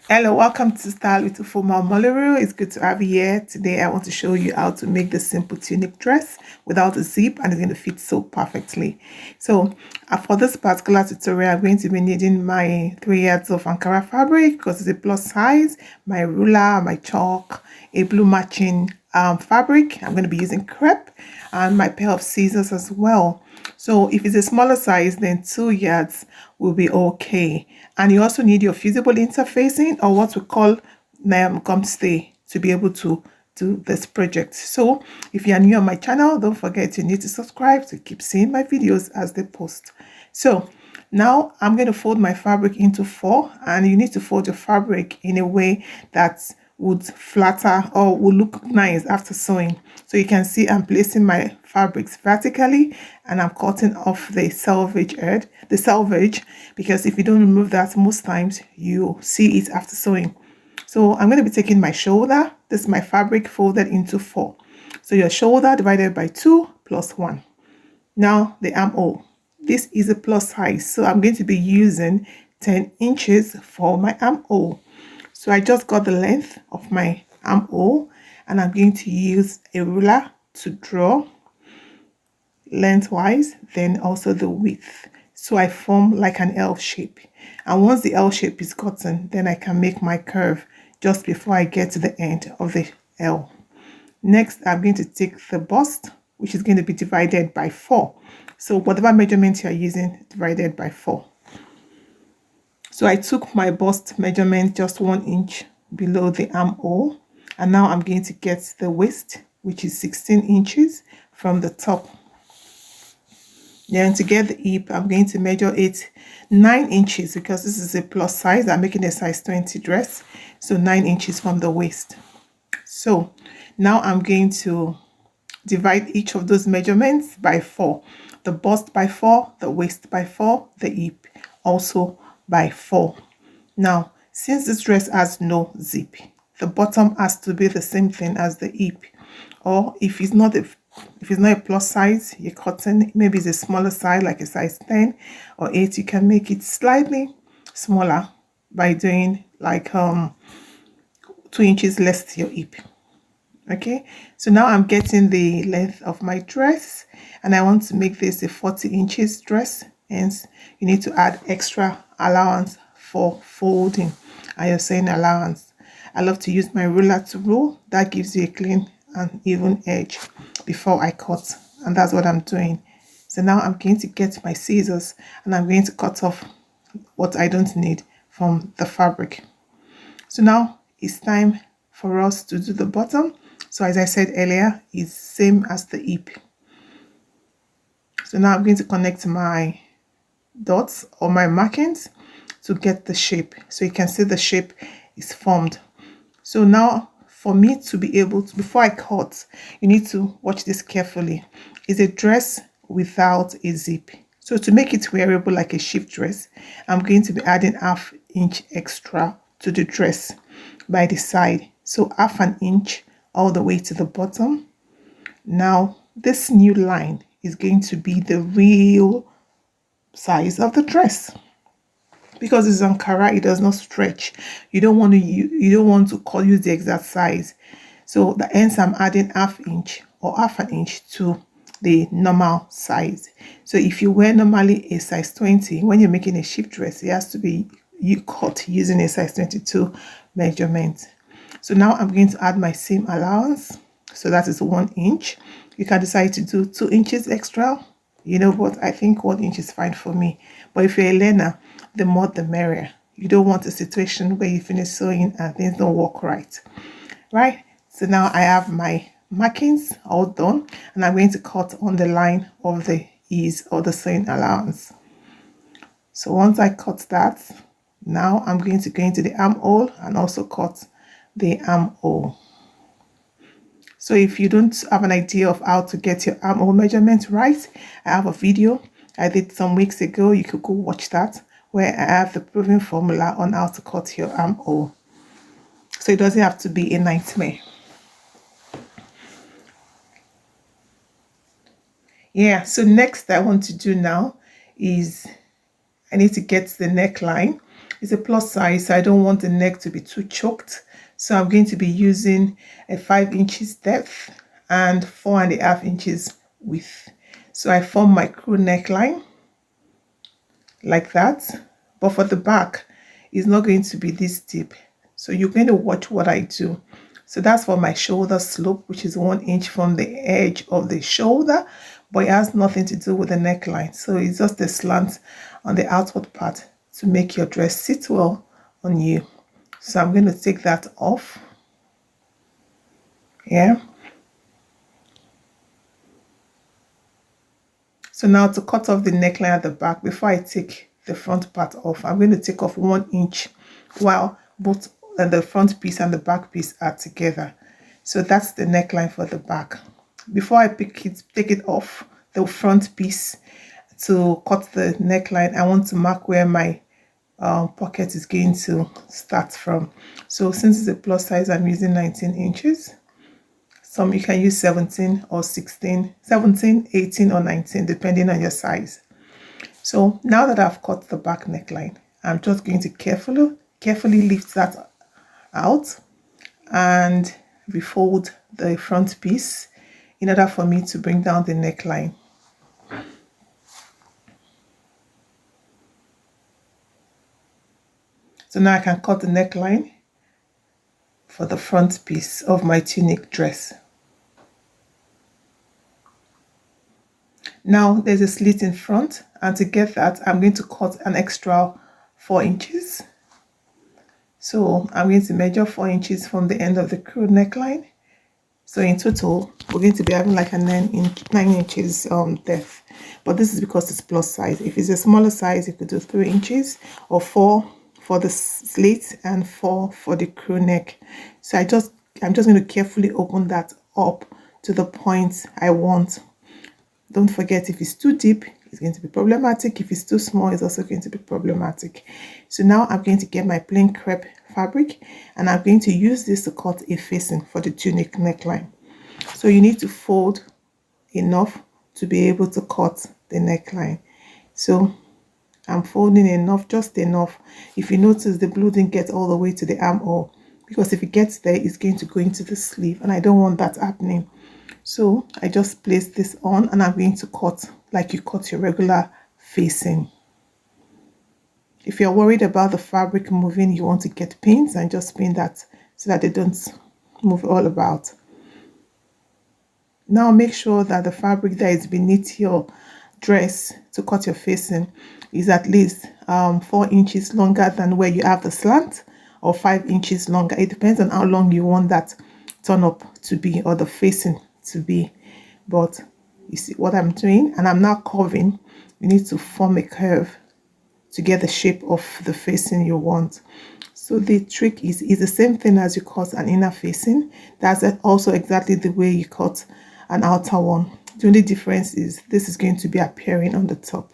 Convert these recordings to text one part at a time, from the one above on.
Hello, welcome to Style with Ufuoma Omoluru. It's good to have you here. Today I want to show you how to make this simple tunic dress without a zip, and it's going to fit so perfectly. So for this particular tutorial, I'm going to be needing my 3 yards of ankara fabric because it's a plus size, my ruler, my chalk, a blue matching fabric. I'm going to be using crepe and my pair of scissors as well. So if it's a smaller size, then 2 yards will be okay. And you also need your fusible interfacing, or what we call gumstay, to be able to do this project. So if you are new on my channel, don't forget you need to subscribe to keep seeing my videos as they post. So now I'm going to fold my fabric into 4, and you need to fold your fabric in a way that would flatter or will look nice after sewing. So you can see I'm placing my fabrics vertically, and I'm cutting off the selvage edge, because if you don't remove that, most times you see it after sewing. So I'm going to be taking my shoulder. This is my fabric folded into 4. So your shoulder divided by 2 plus 1. Now the armhole. This is a plus size, so I'm going to be using 10 inches for my armhole. So I just got the length of my armhole, and I'm going to use a ruler to draw lengthwise, then also the width. So I form like an L shape. And once the L shape is gotten, then I can make my curve just before I get to the end of the L. Next, I'm going to take the bust, which is going to be divided by 4. So whatever measurement you're using, divided by 4. So I took my bust measurement just 1 inch below the armhole, and now I'm going to get the waist, which is 16 inches from the top. Then to get the hip, I'm going to measure it 9 inches because this is a plus size. I'm making a size 20 dress, so 9 inches from the waist. So now I'm going to divide each of those measurements by 4. The bust by 4, the waist by 4, the hip also by 4. Now, since this dress has no zip, the bottom has to be the same thing as the hip. Or if it's not a plus size, you're cutting, maybe it's a smaller size like a size 10 or 8, you can make it slightly smaller by doing like 2 inches less to your hip. Okay, so now I'm getting the length of my dress, and I want to make this a 40 inches dress, hence you need to add extra allowance for folding. And you're saying allowance, I love to use my ruler to rule. That gives you a clean and even edge before I cut, and that's what I'm doing. So now I'm going to get my scissors, and I'm going to cut off what I don't need from the fabric. So now it's time for us to do the bottom. So as I said earlier, it's same as the hip. So now I'm going to connect my dots or my markings to get the shape. So you can see the shape is formed. So now for me to be able to, before I cut, you need to watch this carefully. It's a dress without a zip. So to make it wearable like a shift dress, I'm going to be adding ½ inch extra to the dress by the side. So ½ an inch all the way to the bottom. Now this new line is going to be the real size of the dress, because it's ankara, it does not stretch. You don't want to use the exact size. So the ends, I'm adding ½ inch or ½ an inch to the normal size. So if you wear normally a size 20, when you're making a shift dress, it has to be you cut using a size 22 measurement. So now I'm going to add my seam allowance. So that is 1 inch. You can decide to do 2 inches extra. You know what? I think 1 inch is fine for me. But if you're a learner, the more the merrier. You don't want a situation where you finish sewing and things don't work right. Right? So now I have my markings all done, and I'm going to cut on the line of the ease or the sewing allowance. So once I cut that, now I'm going to go into the armhole and also cut the armhole. So if you don't have an idea of how to get your armhole measurement right, I have a video I did some weeks ago. You could go watch that, where I have the proven formula on how to cut your armhole. So it doesn't have to be a nightmare. Yeah, so next I want to do now is I need to get the neckline. It's a plus size, so I don't want the neck to be too choked. So I'm going to be using a 5 inches depth and 4.5 inches width. So I form my crew neckline like that, but for the back it's not going to be this deep, so you're going to watch what I do. So that's for my shoulder slope, which is 1 inch from the edge of the shoulder, but it has nothing to do with the neckline. So it's just a slant on the outward part to make your dress sit well on you. So I'm going to take that off. Yeah. So now to cut off the neckline at the back, before I take the front part off, I'm going to take off 1 inch while both the front piece and the back piece are together. So that's the neckline for the back. Before I take it off the front piece to cut the neckline, I want to mark where my pocket is going to start from. So since it's a plus size, I'm using 19 inches. Some you can use 17 or 16, 17, 18 or 19, depending on your size. So now that I've cut the back neckline, I'm just going to carefully lift that out and refold the front piece in order for me to bring down the neckline. So now I can cut the neckline for the front piece of my tunic dress. Now there's a slit in front, and to get that I'm going to cut an extra 4 inches. So I'm going to measure 4 inches from the end of the crew neckline. So in total we're going to be having like a 9 inches depth, but this is because it's plus size. If it's a smaller size, you could do 3 inches or 4 for the slit and 4 for the crew neck. So I'm just going to carefully open that up to the point I want. Don't forget, if it's too deep, it's going to be problematic. If it's too small, it's also going to be problematic. So now I'm going to get my plain crepe fabric, and I'm going to use this to cut a facing for the tunic neckline. So you need to fold enough to be able to cut the neckline. So I'm folding enough, just enough. If you notice, the blue didn't get all the way to the armhole, because if it gets there, it's going to go into the sleeve, and I don't want that happening. So I just place this on, and I'm going to cut like you cut your regular facing. If you're worried about the fabric moving, you want to get pins and just pin that so that they don't move all about. Now make sure that the fabric that is beneath your dress to cut your facing is at least 4 inches longer than where you have the slant, or 5 inches longer. It depends on how long you want that turn up to be, or the facing to be. But you see what I'm doing, and I'm now curving. You need to form a curve to get the shape of the facing you want. So the trick is the same thing as you cut an inner facing. That's also exactly the way you cut an outer one. The only difference is this is going to be appearing on the top.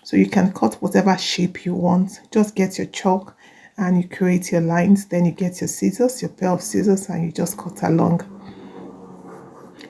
So you can cut whatever shape you want. Just get your chalk and you create your lines. Then you get your scissors, your pair of scissors, and you just cut along.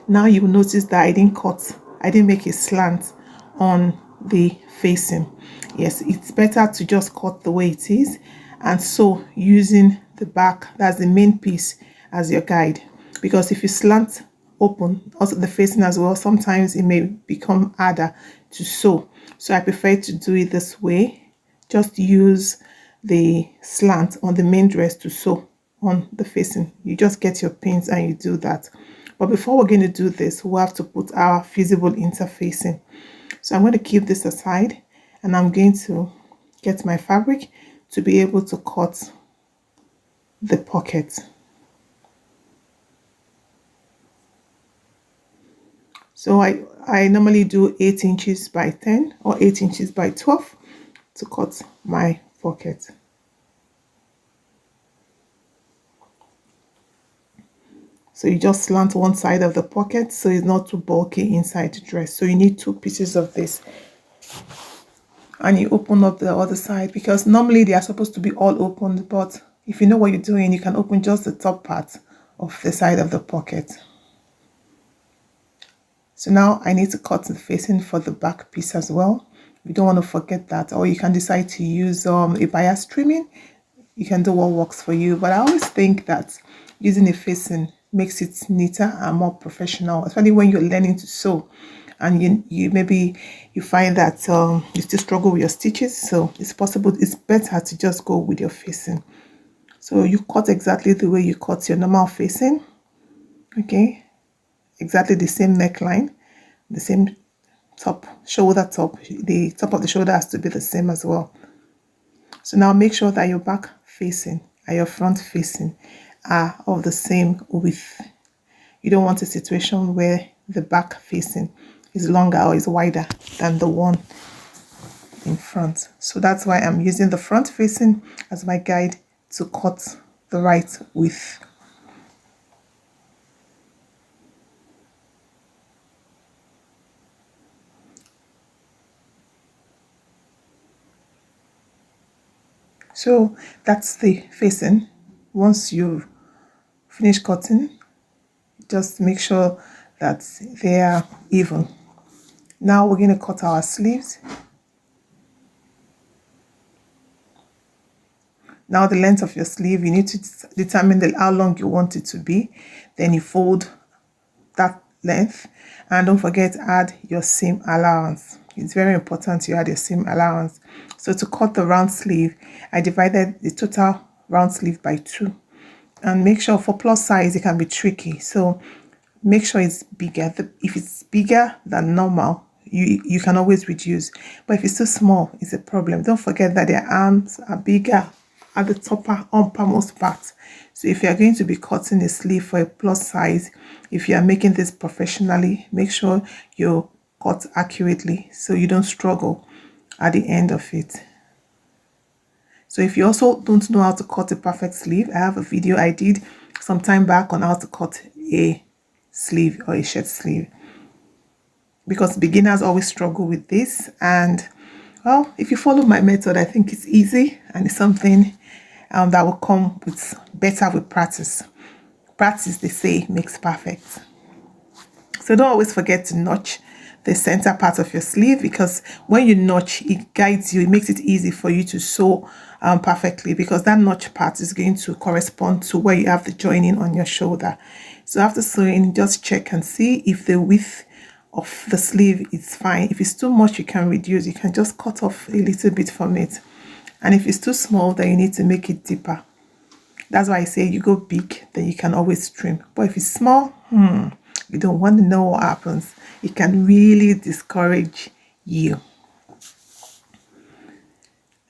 Now you will notice that I didn't make a slant on the facing. Yes, it's better to just cut the way it is, and so using the back, that's the main piece, as your guide. Because if you slant open also the facing as well, sometimes it may become harder to sew. So I prefer to do it this way. Just use the slant on the main dress to sew on the facing. You just get your pins and you do that. But before we're going to do this, we'll have to put our fusible interfacing. So I'm going to keep this aside, and I'm going to get my fabric to be able to cut the pocket. So I normally do 8 inches by 10 or 8 inches by 12 to cut my pocket. So you just slant one side of the pocket so it's not too bulky inside the dress. So you need 2 pieces of this. And you open up the other side, because normally they are supposed to be all open, but if you know what you're doing, you can open just the top part of the side of the pocket. So now I need to cut the facing for the back piece as well. You don't want to forget that. Or you can decide to use a bias trimming. You can do what works for you. But I always think that using a facing makes it neater and more professional, especially when you're learning to sew and you maybe you find that you still struggle with your stitches. So it's possible, it's better to just go with your facing. So you cut exactly the way you cut your normal facing. Okay, exactly the same neckline, the same top, shoulder top. The top of the shoulder has to be the same as well. So now make sure that your back facing and your front facing are of the same width. You don't want a situation where the back facing is longer or is wider than the one in front. So that's why I'm using the front facing as my guide to cut the right width. So that's the facing. Once you finish cutting, just make sure that they are even. Now we're going to cut our sleeves. Now the length of your sleeve, you need to determine how long you want it to be. Then you fold that length, and don't forget, add your seam allowance. It's very important you add your seam allowance. So to cut the round sleeve, I divided the total round sleeve by 2. And make sure for plus size, it can be tricky. So make sure it's bigger. If it's bigger than normal, you can always reduce. But if it's too small, it's a problem. Don't forget that their arms are bigger at the uppermost part. So if you are going to be cutting a sleeve for a plus size, if you are making this professionally, make sure you cut accurately so you don't struggle at the end of it. So if you also don't know how to cut a perfect sleeve, I have a video I did some time back on how to cut a sleeve or a shirt sleeve, because beginners always struggle with this. And well, if you follow my method, I think it's easy and it's something that will come better with practice. Practice, they say, makes perfect. So don't always forget to notch the center part of your sleeve, because when you notch, it guides you, it makes it easy for you to sew perfectly, because that notch part is going to correspond to where you have the joining on your shoulder. So after sewing, just check and see if the width of the sleeve is fine. If it's too much, you can reduce. You can just cut off a little bit from it. And if it's too small, then you need to make it deeper. That's why I say you go big, then you can always trim. But if it's small, you don't want to know what happens. It can really discourage you.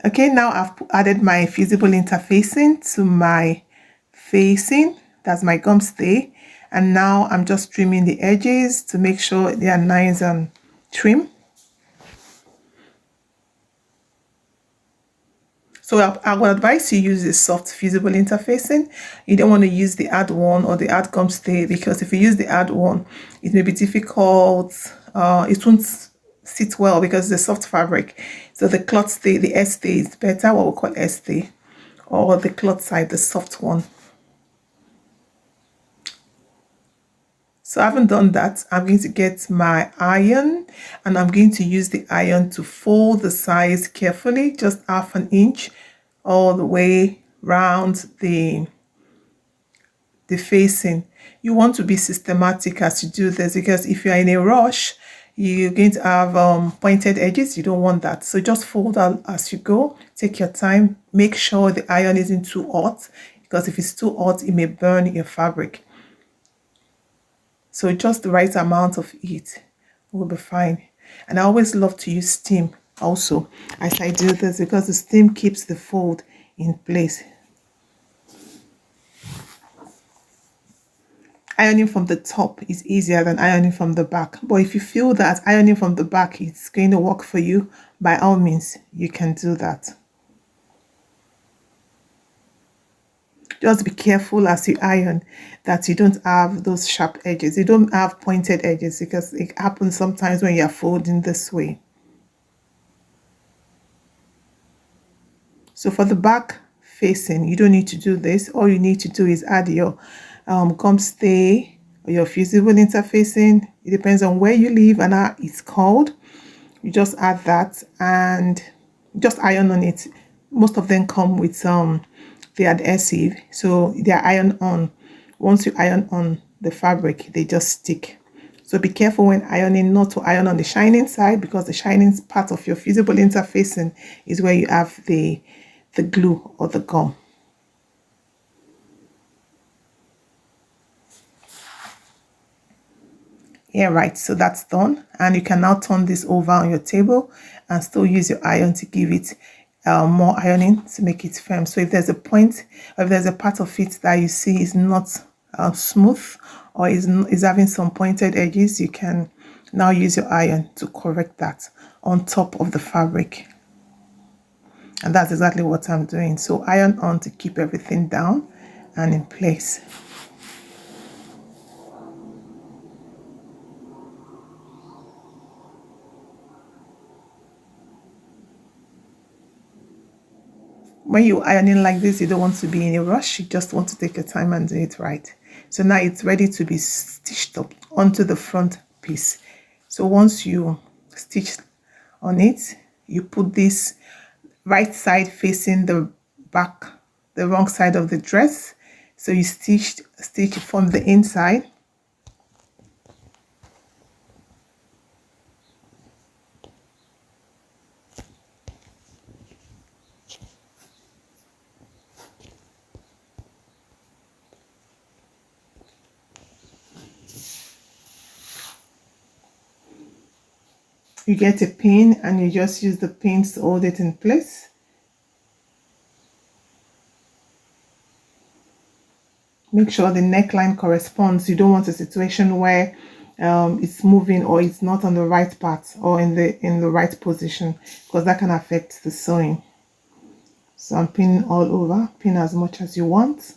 Okay, now I've added my fusible interfacing to my facing. That's my gumstay. And now I'm just trimming the edges to make sure they are nice and trim. So I would advise you use a soft fusible interfacing. You don't want to use the hard one or the hard gumstay, because if you use the hard one, it may be difficult. It won't sit well because it's a soft fabric. So the cloth stay, the S-stay is better, what we call S-stay, or the cloth side, the soft one. So having done that, I'm going to get my iron, and I'm going to use the iron to fold the size carefully, just half an inch all the way round the facing. You want to be systematic as you do this, because if you're in a rush, you're going to have pointed edges. You don't want that. So just fold out as you go. Take your time. Make sure the iron isn't too hot, because if it's too hot, it may burn your fabric. So just the right amount of heat will be fine. And I always love to use steam also as I do this, because the steam keeps the fold in place. Ironing from the top is easier than ironing from the back. But if you feel that ironing from the back is going to work for you, by all means, you can do that. Just be careful as you iron that you don't have those sharp edges. You don't have pointed edges, because it happens sometimes when you're folding this way. So for the back facing, you don't need to do this. All you need to do is add your gumstay or your fusible interfacing. It depends on where you live and how it's called. You just add that and just iron on it. Most of them come with the adhesive, so they're iron on. Once you iron on the fabric, they just stick. So be careful when ironing not to iron on the shining side, because the shining part of your visible interfacing is where you have the glue or the gum. Yeah, right, so that's done, and you can now turn this over on your table and still use your iron to give it more ironing to make it firm. So if there's a point, or if there's a part of it that you see is not smooth, or is having some pointed edges, you can now use your iron to correct that on top of the fabric. And that's exactly what I'm doing. So iron on to keep everything down and in place. When you're ironing like this, you don't want to be in a rush. You just want to take your time and do it right. So now it's ready to be stitched up onto the front piece. So once you stitch on it, you put this right side facing the back, the wrong side of the dress. So you stitch from the inside. You get a pin and you just use the pins to hold it in place. Make sure the neckline corresponds. You don't want a situation where it's moving or it's not on the right part or in the right position, because that can affect the sewing. So I'm pinning all over. Pin as much as you want.